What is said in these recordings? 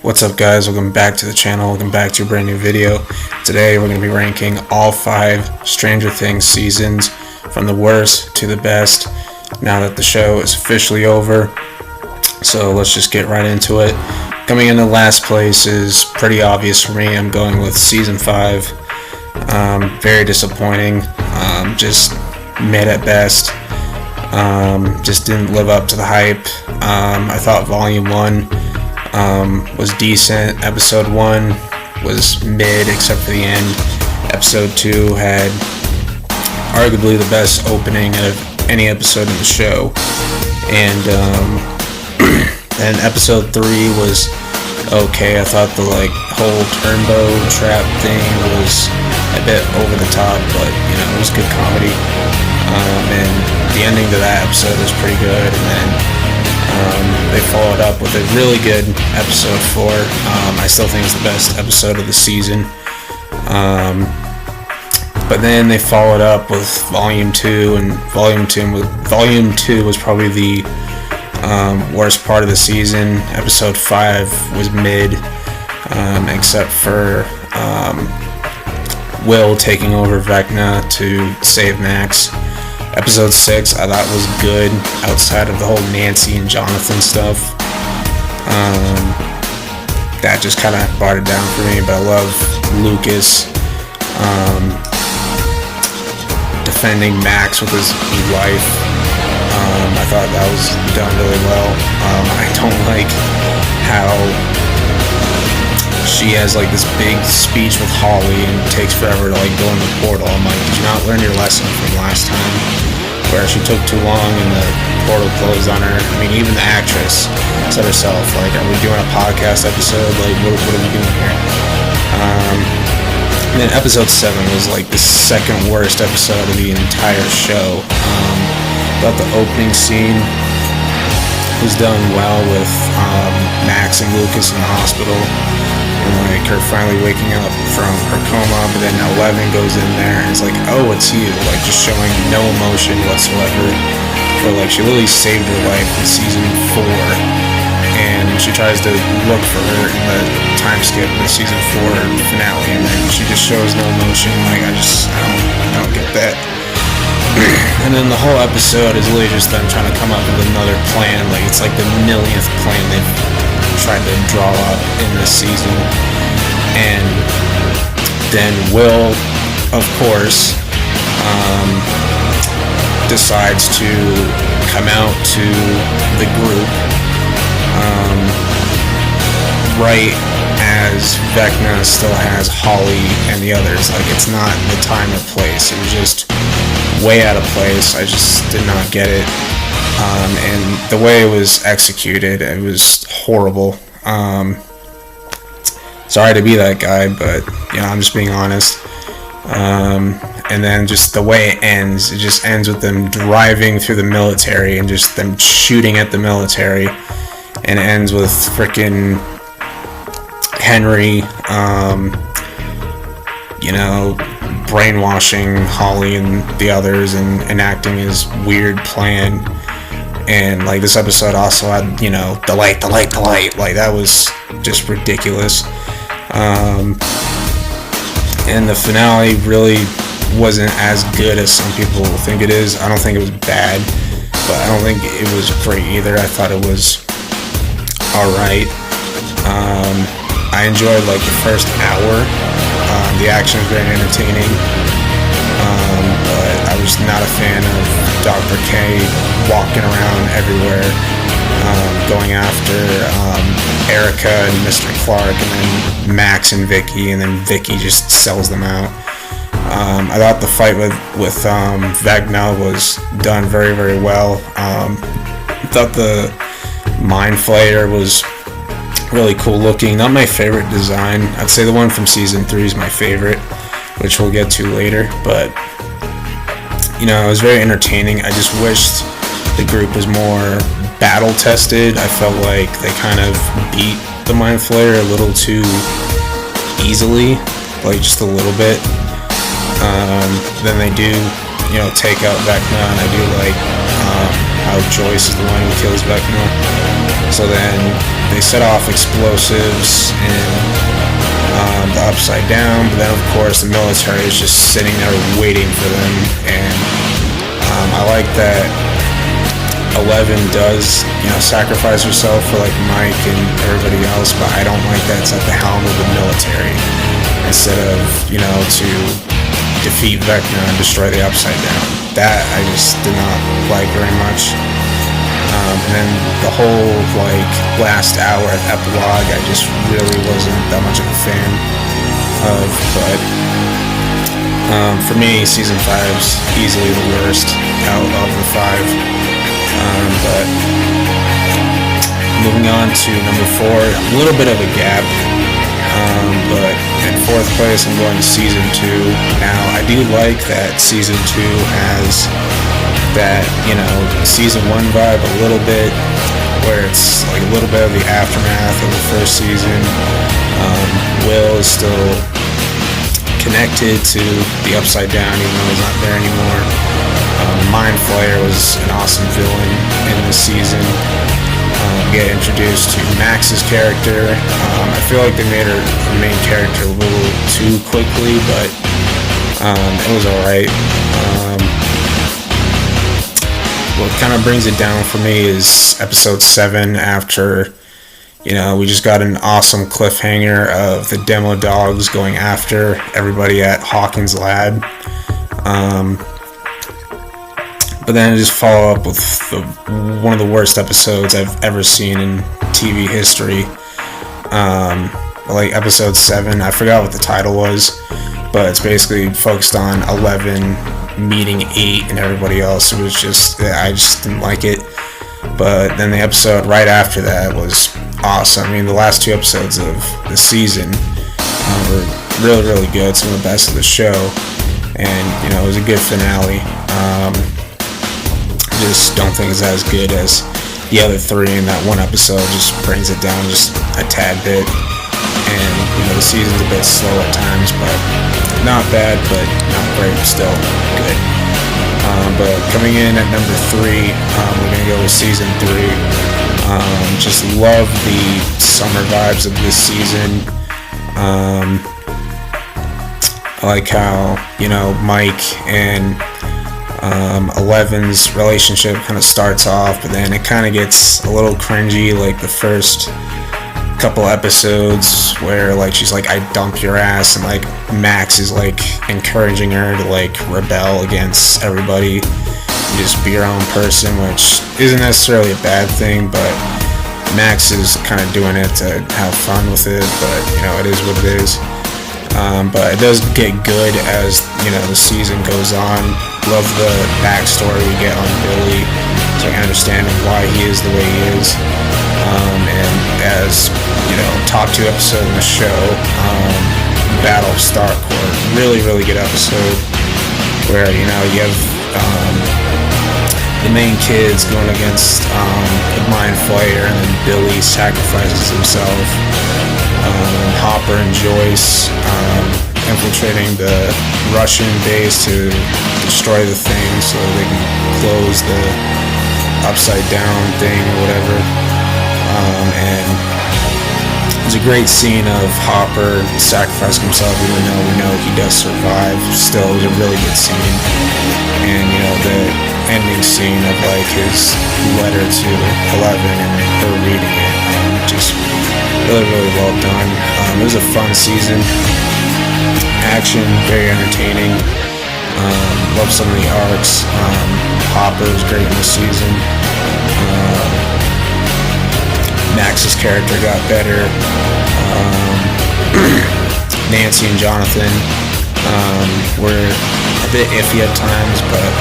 What's up, guys? Welcome back to the channel. Welcome back to a brand new video. Today we're going to be ranking all 5 Stranger Things seasons from the worst to the best now that the show is officially over. So let's just get right into it. Coming into last place is pretty obvious for me. I'm going with season 5. Very disappointing. Just mid at best. Just didn't live up to the hype. I thought volume 1 was decent. Episode 1 was mid except for the end. Episode 2 had arguably the best opening of any episode of the show, and episode 3 was okay. I thought the whole Turnbow trap thing was a bit over the top, but it was good comedy, and the ending to that episode was pretty good. And then they followed up with a really good episode 4. I still think it's the best episode of the season. But then they followed up with Volume 2, and Volume 2 was probably the worst part of the season. Episode 5 was mid, except for Will taking over Vecna to save Max. Episode 6 I thought was good outside of the whole Nancy and Jonathan stuff. That just kind of brought it down for me, but I love Lucas defending Max with his wife. I thought that was done really well. I don't like how she has this big speech with Holly and it takes forever to go in the portal. I'm like, did you not learn your lesson from last time where she took too long and the portal closed on her? I mean, even the actress said herself, are we doing a podcast episode? What are we doing here? And then episode 7 was the second worst episode of the entire show. Thought the opening scene was done well with Max and Lucas in the hospital, and her finally waking up from her coma, but then 11 goes in there and it's oh, it's you, just showing no emotion whatsoever. For she literally saved her life in season 4, and she tries to look for her in the time skip in the season 4 finale, and then she just shows no emotion. I don't get that. And then the whole episode is really just them trying to come up with another plan. It's the millionth plan they've tried to draw up in this season. And then Will, of course, decides to come out to the group right as Vecna still has Holly and the others. It's not the time or place. It was just way out of place. I just did not get it. And the way it was executed, it was horrible. Sorry to be that guy, but I'm just being honest. And then just the way it just ends with them driving through the military and just them shooting at the military, and it ends with frickin' Henry brainwashing Holly and the others and enacting his weird plan. And this episode also had the light, that was just ridiculous. And the finale really wasn't as good as some people think it is. I don't think it was bad, but I don't think it was great either. I thought it was alright. I enjoyed the first hour. The action was very entertaining, but I was not a fan of Dr. K walking around everywhere, going after Erica and Mr. Clark, and then Max and Vicky, and then Vicky just sells them out. I thought the fight with Vecna was done very, very well. I thought the Mind Flayer was really cool looking. Not my favorite design. I'd say the one from season 3 is my favorite, which we'll get to later, but it was very entertaining. I just wished the group was more battle tested. I felt like they kind of beat the Mind Flayer a little too easily, just a little bit. Then they do take out Vecna, and I do like how Joyce is the one who kills Vecna. So then they set off explosives in the Upside Down, but then of course the military is just sitting there waiting for them, and I like that Eleven does, sacrifice herself for like Mike and everybody else, but I don't like that it's at the helm of the military instead of, to defeat Vecna and destroy the Upside Down. That I just did not like very much. And then the whole last hour epilogue, I just really wasn't that much of a fan of. But for me, season 5's easily the worst out of the 5. But moving on to number 4, a little bit of a gap. But in 4th place, I'm going to season 2. Now, I do like that season 2 has that, season 1 vibe a little bit, where it's like a little bit of the aftermath of the first season. Will is still connected to the Upside Down, even though he's not there anymore. Mind Flayer was an awesome villain in this season. We get introduced to Max's character. I feel like they made her the main character a little too quickly, but it was alright. What kind of brings it down for me is episode 7, after we just got an awesome cliffhanger of the demo dogs going after everybody at Hawkins' lab. But then I just follow up with one of the worst episodes I've ever seen in TV history. Episode 7, I forgot what the title was, but it's basically focused on 11 meeting 8 and everybody else. It was I just didn't like it. But then the episode right after that was awesome. I mean, the last 2 episodes of the season were really, really good. Some of the best of the show. And, it was a good finale. Just don't think it's as good as the other 3, and that one episode just brings it down just a tad bit. And the season's a bit slow at times, but not bad, but not great, still good. But coming in at number 3, we're gonna go with season 3. Just love the summer vibes of this season. I like how Mike and 11's relationship kind of starts off, but then it kind of gets a little cringy, like the first couple episodes where she's like, I dump your ass, and Max is encouraging her to rebel against everybody and just be her own person, which isn't necessarily a bad thing, but Max is kind of doing it to have fun with it, but it is what it is. But it does get good as the season goes on. Love the backstory we get on Billy, so I understand why he is the way he is. And as top 2 episode in the show, Battle of Starcourt, really, really good episode where you have the main kids going against the Mind Flayer, and then Billy sacrifices himself. Hopper and Joyce infiltrating the Russian base to destroy the thing so they can close the Upside Down thing or whatever. And it's a great scene of Hopper sacrificing himself, even though we know he does survive. Still, it was a really good scene. And the ending scene of his letter to 11 and her reading it, just really, really well done. It was a fun season. Action, very entertaining. Love some of the arcs. Hopper was great in the season. Max's character got better. Nancy and Jonathan were a bit iffy at times, but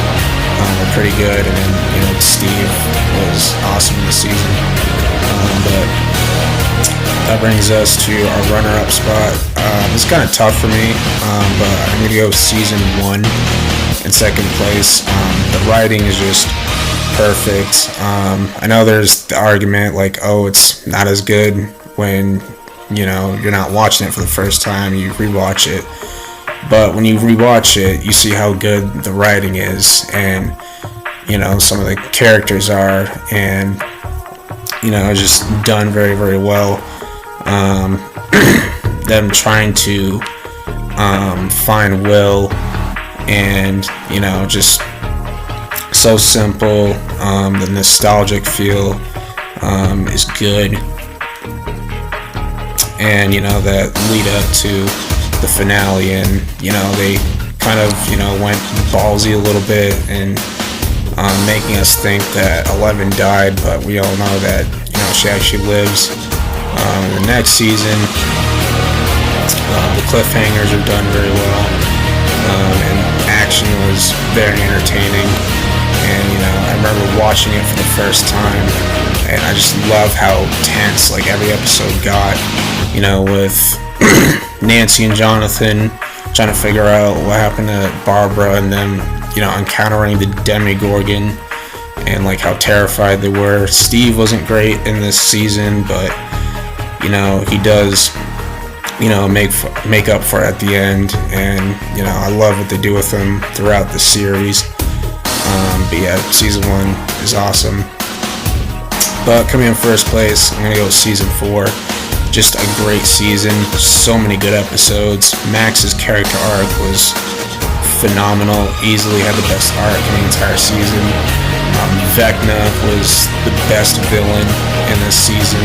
were pretty good. And then Steve was awesome in the season. But that brings us to our runner-up spot. It's kind of tough for me, but I'm going to go season 1 in 2nd place. The writing is just perfect. I know there's the argument it's not as good when you're not watching it for the first time, you rewatch it. But when you rewatch it, you see how good the writing is, and some of the characters are, and just done very, very well. Them trying to find Will, and just so simple. The nostalgic feel is good, and that lead up to the finale, and they kind of went ballsy a little bit, and making us think that 11 died, but we all know that she actually lives. In the next season, the cliffhangers are done very well, and action was very entertaining. And I remember watching it for the first time, and I just love how tense every episode got. With Nancy and Jonathan trying to figure out what happened to Barbara, and then encountering the Demogorgon, and how terrified they were. Steve wasn't great in this season, but he does make up for it at the end, and I love what they do with him throughout the series. But yeah, season 1 is awesome. But coming in first place, I'm gonna go with season 4. Just a great season, so many good episodes. Max's character arc was phenomenal, easily had the best arc in the entire season. Vecna was the best villain in this season,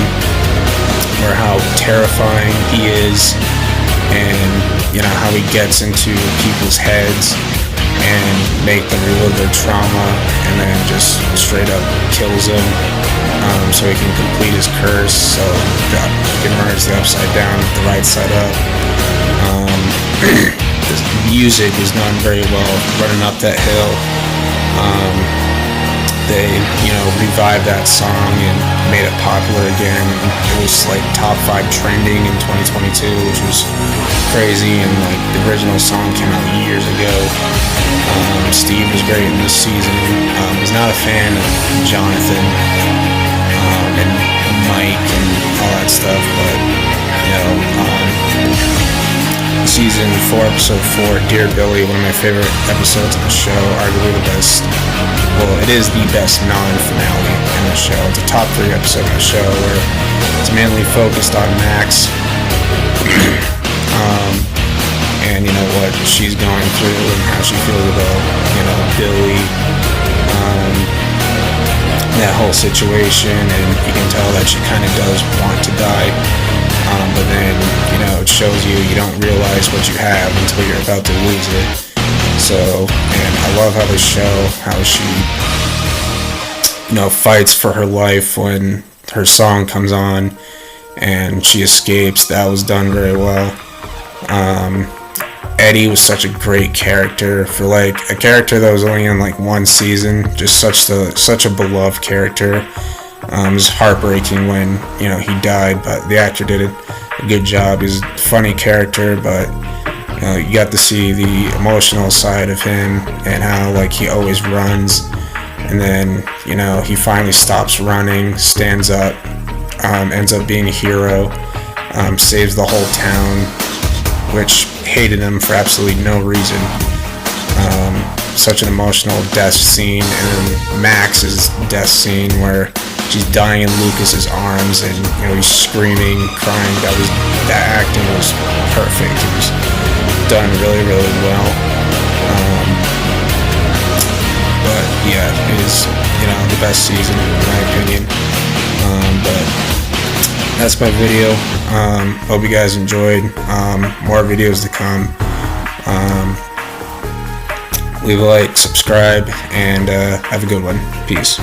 or how terrifying he is, and how he gets into people's heads and make them relive their trauma, and then just straight up kills them, so he can complete his curse, so he can merge the upside down with the right side up. The music was done very well, running up that hill. They revived that song and made it popular again, and it was top 5 trending in 2022, which was crazy. And the original song came out years ago. Steve was great in this season. Was not a fan of Jonathan and Mike and all that stuff, but season 4, episode 4, Dear Billy, one of my favorite episodes of the show, arguably the best. Well, it is the best non-finale in the show. It's a top 3 episode of the show, where it's mainly focused on Max and what she's going through, and how she feels about Billy, that whole situation. And you can tell that she kind of does want to die, but then it shows you don't realize what you have until you're about to lose it. So, and I love how they show how she fights for her life when her song comes on and she escapes. That was done very well. Eddie was such a great character, for a character that was only in 1 season. Just such a beloved character. It was heartbreaking when he died, but the actor did a good job. He's a funny character, but you got to see the emotional side of him, and how he always runs, and then he finally stops running, stands up, ends up being a hero, saves the whole town, which hated him for absolutely no reason. Such an emotional death scene. And then Max's death scene, where she's dying in Lucas's arms, and he's screaming, crying. That acting was perfect. It was done really, really well. But yeah, it is the best season in my opinion. But that's my video. Hope you guys enjoyed. More videos to come. Leave a like, subscribe, and have a good one. Peace.